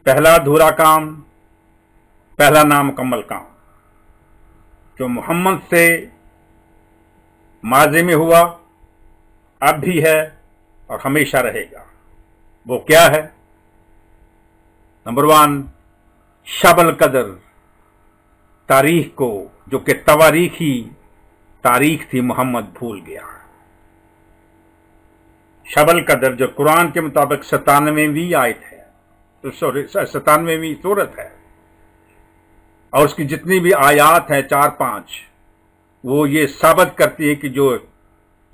پہلا ادھورا کام، پہلا نامکمل کام جو محمد سے ماضی میں ہوا، اب بھی ہے اور ہمیشہ رہے گا، وہ کیا ہے؟ نمبر 1، شب القدر، تاریخ کو جو کہ تواریخی تاریخ تھی محمد بھول گیا۔ شب القدر جو قرآن کے مطابق 97ویں آیت ہے، 97ویں سورت ہے، اور اس کی جتنی بھی آیات ہیں 4-5، وہ یہ ثابت کرتی ہے کہ جو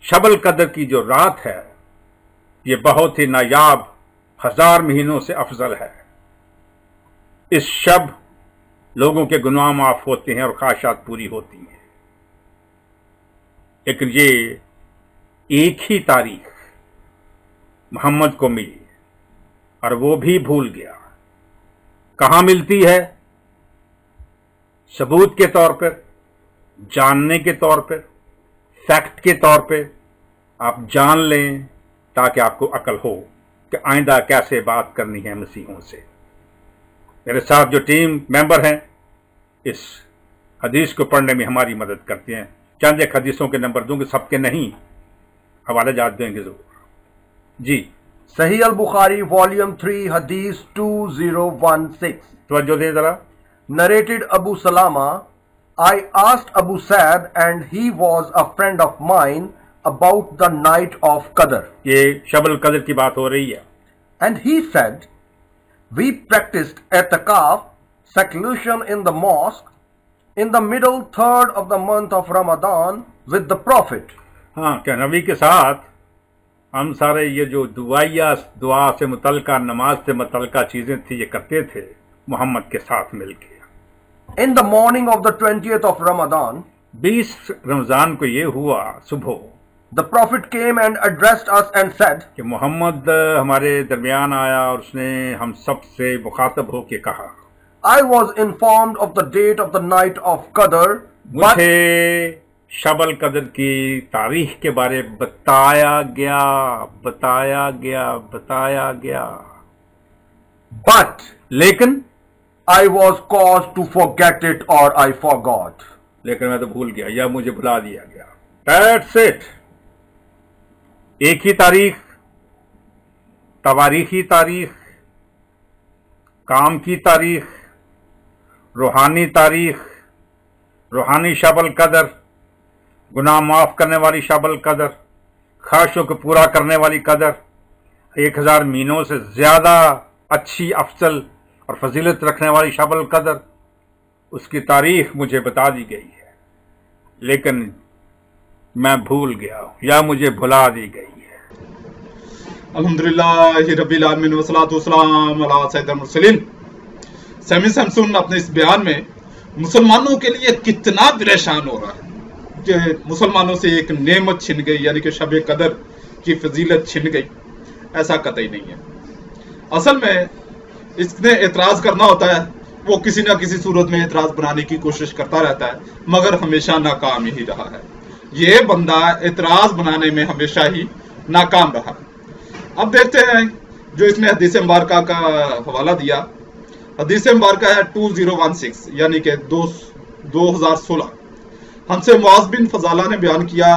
شب القدر کی جو رات ہے یہ بہت ہی نایاب، 1000 مہینوں سے افضل ہے۔ اس شب لوگوں کے گناہ معاف ہوتے ہیں اور خواہشات پوری ہوتی ہیں، لیکن یہ ایک ہی تاریخ محمد کو ملی اور وہ بھی بھول گیا۔ کہاں ملتی ہے؟ ثبوت کے طور پر، جاننے کے طور پر، فیکٹ کے طور پہ آپ جان لیں تاکہ آپ کو عقل ہو کہ آئندہ کیسے بات کرنی ہے مسیحوں سے۔ میرے ساتھ جو ٹیم ممبر ہیں اس حدیث کو پڑھنے میں ہماری مدد کرتے ہیں۔ چند ایک حدیثوں کے نمبر دوں گے، سب کے نہیں، حوالہ جات دیں گے ضرور۔ جی، صحیح البخاری والیوم 3 حدیث 2016۔ توجہ دیں ذرا۔ Narrated Abu Salama, I asked Abu Sa'd and he was a friend of mine about the night of Qadr. یہ شب القدر کی بات ہو رہی ہے۔ And he said, we practiced i'tikaf, seclusion in the mosque, in the middle third of the month of Ramadan with the Prophet. ہاں، کہ نبی کے ساتھ ہم سارے یہ جو دعا سے متعلقہ، نماز سے متعلقہ چیزیں تھیں یہ کرتے تھے محمد کے ساتھ مل کے۔ In the morning of the 20th of Ramadan, 20 رمضان کو یہ ہوا صبح the Prophet came and addressed us and said, کہ محمد ہمارے درمیان آیا اور اس نے ہم سب سے مخاطب ہو کے کہا، I was informed of the date of the night of Qadr, but مجھے شب القدر کی تاریخ کے بارے بتایا گیا، لیکن I was caused to forget it or I forgot. لیکن میں تو بھول گیا یا مجھے بھلا دیا گیا۔ That's it۔ ایک ہی تاریخ، تواریخی تاریخ، کام کی تاریخ، روحانی تاریخ، روحانی شب القدر، گناہ معاف کرنے والی شب القدر، خواہشوں کو پورا کرنے والی قدر، 1000 مہینوں سے زیادہ اچھی، افضل اور فضیلت رکھنے والی شب القدر، اس کی تاریخ مجھے بتا دی گئی ہے، لیکن میں بھول گیا ہوں یا مجھے بھلا دی گئی ہے۔ الحمدللہ رب العالمین والصلاۃ والسلام علی سید المرسلین۔ سیمی سیمسون اپنے اس بیان میں مسلمانوں کے لیے کتنا پریشان ہو رہا ہے کہ مسلمانوں سے ایک نعمت چھن گئی، یعنی کہ شب قدر کی فضیلت چھن گئی۔ ایسا قطعی نہیں ہے۔ اصل میں اس نے اعتراض کرنا ہوتا ہے، وہ کسی نہ کسی صورت میں اعتراض بنانے کی کوشش کرتا رہتا ہے، مگر ہمیشہ ناکام ہی رہا ہے۔ یہ بندہ اعتراض بنانے میں ہمیشہ ہی ناکام رہا۔ اب دیکھتے ہیں جو اس نے حدیث مبارکہ کا حوالہ دیا۔ حدیث مبارکہ ہے 2016، یعنی کہ 2016۔ ہم سے معاذ بن فضالہ نے بیان کیا،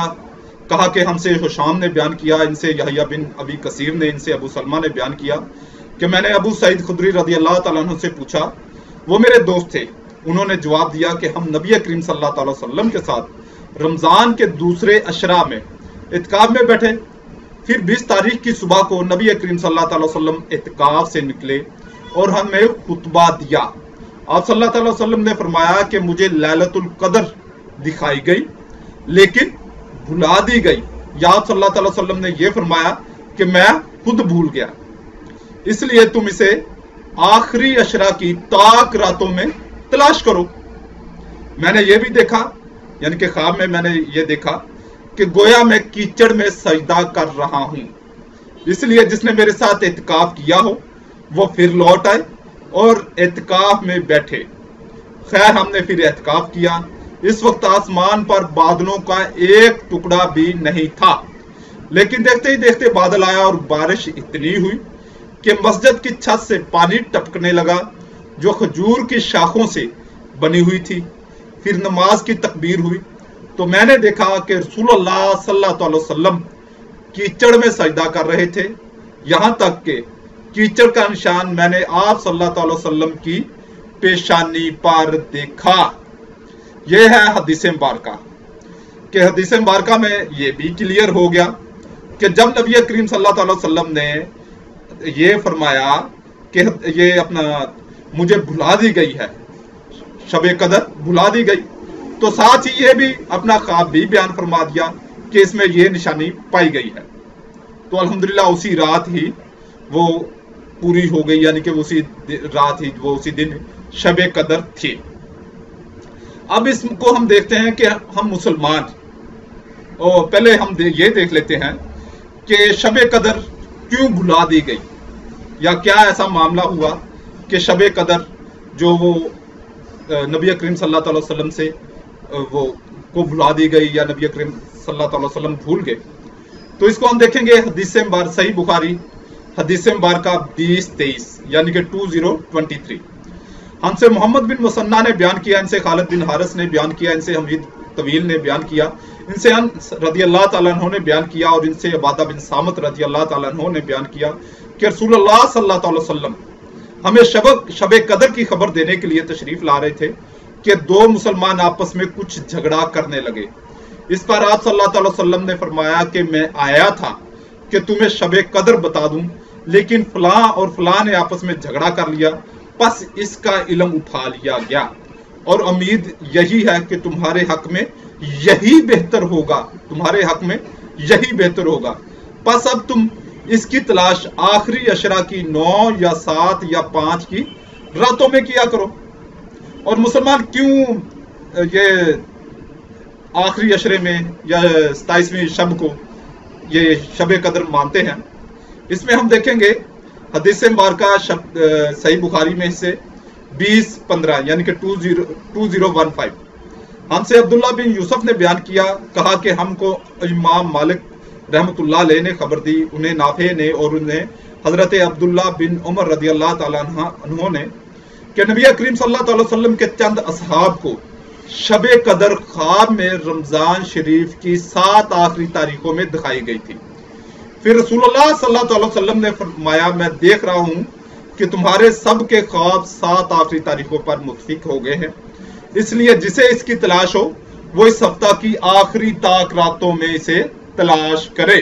کہا کہ ہم سے حشام نے بیان کیا، ان سے یحییٰ بن ابی کثیر نے، ان سے ابو سلمہ نے بیان کیا کہ میں نے ابو سعید خدری رضی اللہ تعالیٰ عنہ سے پوچھا، وہ میرے دوست تھے، انہوں نے جواب دیا کہ ہم نبی کریم صلی اللہ تعالیٰ وسلم کے ساتھ رمضان کے دوسرے عشرہ میں اعتکاف میں بیٹھے، پھر 20 تاریخ کی صبح کو نبی کریم صلی اللہ تعالیٰ وسلم اعتکاف سے نکلے اور ہمیں خطبہ دیا۔ آپ صلی اللہ تعالیٰ وسلم نے فرمایا کہ مجھے لیلۃ القدر دکھائی گئی لیکن بھلا دی گئی، یا آپ صلی اللہ تعالیٰ وسلم نے یہ فرمایا کہ میں خود بھول گیا، اس لیے تم اسے آخری عشرہ کی تاک راتوں میں تلاش کرو۔ میں نے یہ بھی دیکھا، یعنی کہ خواب میں نے یہ دیکھا کہ گویا میں کیچڑ میں سجدہ کر رہا ہوں، اس لیے جس نے میرے ساتھ اعتکاف کیا ہو وہ پھر لوٹ آئے اور اعتکاف میں بیٹھے۔ خیر ہم نے پھر اعتکاف کیا، اس وقت آسمان پر بادلوں کا ایک ٹکڑا بھی نہیں تھا، لیکن دیکھتے ہی دیکھتے بادل آیا اور بارش اتنی ہوئی کہ مسجد کی چھت سے پانی ٹپکنے لگا جو کھجور کی شاخوں سے بنی ہوئی تھی۔ پھر نماز کی تکبیر ہوئی تو میں نے دیکھا کہ رسول اللہ صلی اللہ علیہ وسلم کیچڑ میں سجدہ کر رہے تھے، یہاں تک کہ کیچڑ کا نشان میں نے آپ صلی اللہ علیہ وسلم کی پیشانی پر دیکھا۔ یہ ہے حدیث مبارکہ کہ حدیث مبارکہ میں یہ بھی کلیئر ہو گیا کہ جب نبی کریم صلی اللہ علیہ وسلم نے یہ فرمایا کہ یہ اپنا مجھے بھلا دی گئی ہے، شب قدر بھلا دی گئی، تو ساتھ ہی یہ بھی اپنا خواب بھی بیان فرما دیا کہ اس میں یہ نشانی پائی گئی ہے۔ تو الحمدللہ اسی رات ہی وہ پوری ہو گئی، یعنی کہ اسی رات ہی وہ اسی دن شب قدر تھی۔ اب اس کو ہم دیکھتے ہیں کہ ہم مسلمان، اور پہلے ہم یہ دیکھ لیتے ہیں کہ شب قدر کیوں بھلا دی گئی، یا کیا ایسا معاملہ ہوا کہ شب قدر جو وہ نبی کریم صلی اللہ علیہ وسلم سے وہ کو بھلا دی گئی، یا نبی کریم صلی اللہ علیہ وسلم بھول گئے۔ تو اس کو ہم دیکھیں گے حدیث مبارکہ صحیح بخاری حدیث مبارکہ 20-23 یعنی کہ 2023۔ ہم سے محمد بن مسنہ نے بیان کیا، ان سے خالد بن حارث نے بیان کیا، ان سے حمید طویل نے بیان کیا، ان سے انس رضی اللہ تعالیٰ عنہ نے بیان کیا، اور ان سے عبادہ بن صامت رضی اللہ تعالیٰ عنہ نے بیان کیا کہ رسول اللہ صلی اللہ علیہ وسلم ہمیں شب قدر کی خبر دینے کے لیے تشریف لا رہے تھے کہ دو مسلمان آپس میں کچھ جھگڑا کرنے لگے۔ اس پر آپ صلی اللہ علیہ وسلم نے فرمایا کہ میں آیا تھا کہ تمہیں شب قدر بتا دوں، لیکن فلاں اور فلاں نے آپس میں جھگڑا کر لیا، پس اس کا علم اٹھا لیا گیا، اور امید یہی ہے کہ تمہارے حق میں یہی بہتر ہوگا، تمہارے حق میں یہی بہتر ہوگا۔ پس اب تم اس کی تلاش آخری عشرہ کی 9 یا 7 یا 5 کی راتوں میں کیا کرو۔ اور مسلمان کیوں یہ آخری عشرے میں یا 27ویں شب کو یہ شب قدر مانتے ہیں؟ اس میں ہم دیکھیں گے حدیث مبارکہ صحیح بخاری میں سے 20-15 یعنی کہ 2015۔ ہم سے عبداللہ بن یوسف نے بیان کیا، کہا کہ ہم کو امام مالک رحمۃ اللہ علیہ نے خبر دی، انہیں نافع نے اور انہیں حضرت عبداللہ بن عمر رضی اللہ تعالیٰ عنہ نے کہ نبی کریم صلی اللہ علیہ وسلم کے چند اصحاب کو شب قدر خواب میں رمضان شریف کی 7 آخری تاریخوں میں دکھائی گئی تھی۔ پھر رسول اللہ صلی اللہ علیہ وسلم نے فرمایا میں دیکھ رہا ہوں کہ تمہارے سب کے خواب 7 آخری تاریخوں پر متفق ہو گئے ہیں، اس لیے جسے اس کی تلاش ہو وہ اس ہفتہ کی آخری تاک راتوں میں اسے تلاش کرے۔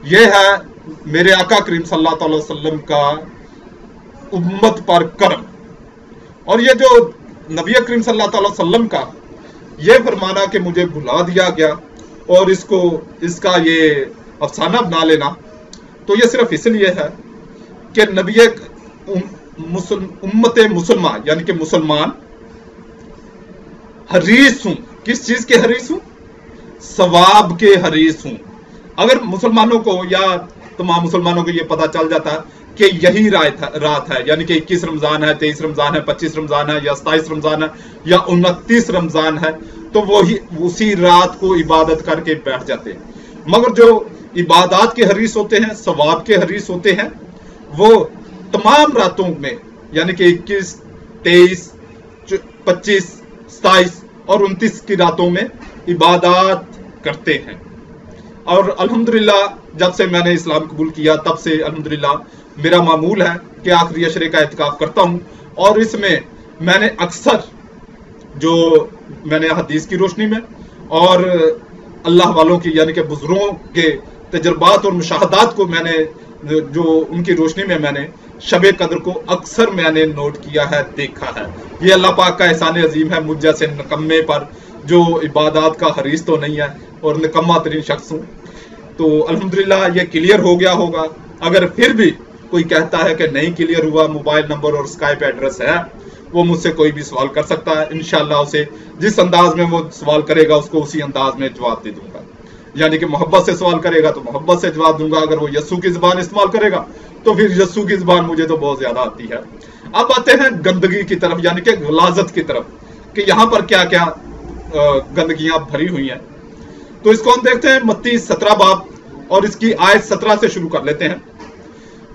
یہ ہے میرے آقا کریم صلی اللہ علیہ وسلم کا امت پر کرم، اور یہ جو نبی کریم صلی اللہ علیہ وسلم کا یہ فرمانا کہ مجھے بھلا دیا گیا اور اس کا یہ افسانہ بنا لینا، تو یہ صرف اس لیے ہے کہ نبی امت مسلمہ یعنی کہ مسلمان حریص ہوں۔ کس چیز کے حریص ہوں؟ ثواب کے حریص ہوں۔ اگر مسلمانوں کو یا تمام مسلمانوں کو یہ پتہ چل جاتا کہ یہی رات ہے، یعنی کہ 21 رمضان ہے، 23 رمضان ہے، 25 رمضان ہے، یا 27 رمضان ہے، یا 29 رمضان ہے، تو وہی اسی رات کو عبادت کر کے بیٹھ جاتے ہیں۔ مگر جو عبادات کے حریص ہوتے ہیں، ثواب کے حریص ہوتے ہیں، وہ تمام راتوں میں یعنی کہ 21، 23، 25، 27 اور 29 کی راتوں میں عبادات کرتے ہیں۔ اور الحمدللہ جب سے میں نے اسلام قبول کیا تب سے الحمدللہ میرا معمول ہے کہ آخری عشرے کا اعتکاف کرتا ہوں، اور اس میں میں نے اکثر جو میں نے حدیث کی روشنی میں اور اللہ والوں کی یعنی کہ بزرگوں کے تجربات اور مشاہدات کو میں نے جو ان کی روشنی میں میں نے شب قدر کو اکثر میں نے نوٹ کیا ہے، دیکھا ہے۔ یہ اللہ پاک کا احسان عظیم ہے مجھ جیسے نکمے پر جو عبادات کا حریص تو نہیں ہے اور نکمہ ترین شخص ہوں۔ تو الحمدللہ یہ کلیئر ہو گیا ہوگا۔ اگر پھر بھی کوئی کہتا ہے کہ نہیں کلیئر ہوا، موبائل نمبر اور اسکائپ ایڈریس ہے، وہ مجھ سے کوئی بھی سوال کر سکتا ہے، انشاءاللہ اسے جس انداز میں وہ سوال کرے گا اس کو اسی انداز میں جواب دے دوں گا۔ یعنی کہ محبت سے سوال کرے گا تو محبت سے جواب دوں گا، اگر وہ یسوع کی زبان استعمال کرے گا تو پھر یسوع کی زبان مجھے تو بہت زیادہ آتی ہے۔ اب آتے ہیں گندگی کی طرف یعنی کہ غلاظت کی طرف کہ یہاں پر کیا کیا گندگیاں بھری ہوئی ہیں۔ تو اس کو ہم دیکھتے ہیں متی 17 باب اور اس کی آیت 17 سے شروع کر لیتے ہیں۔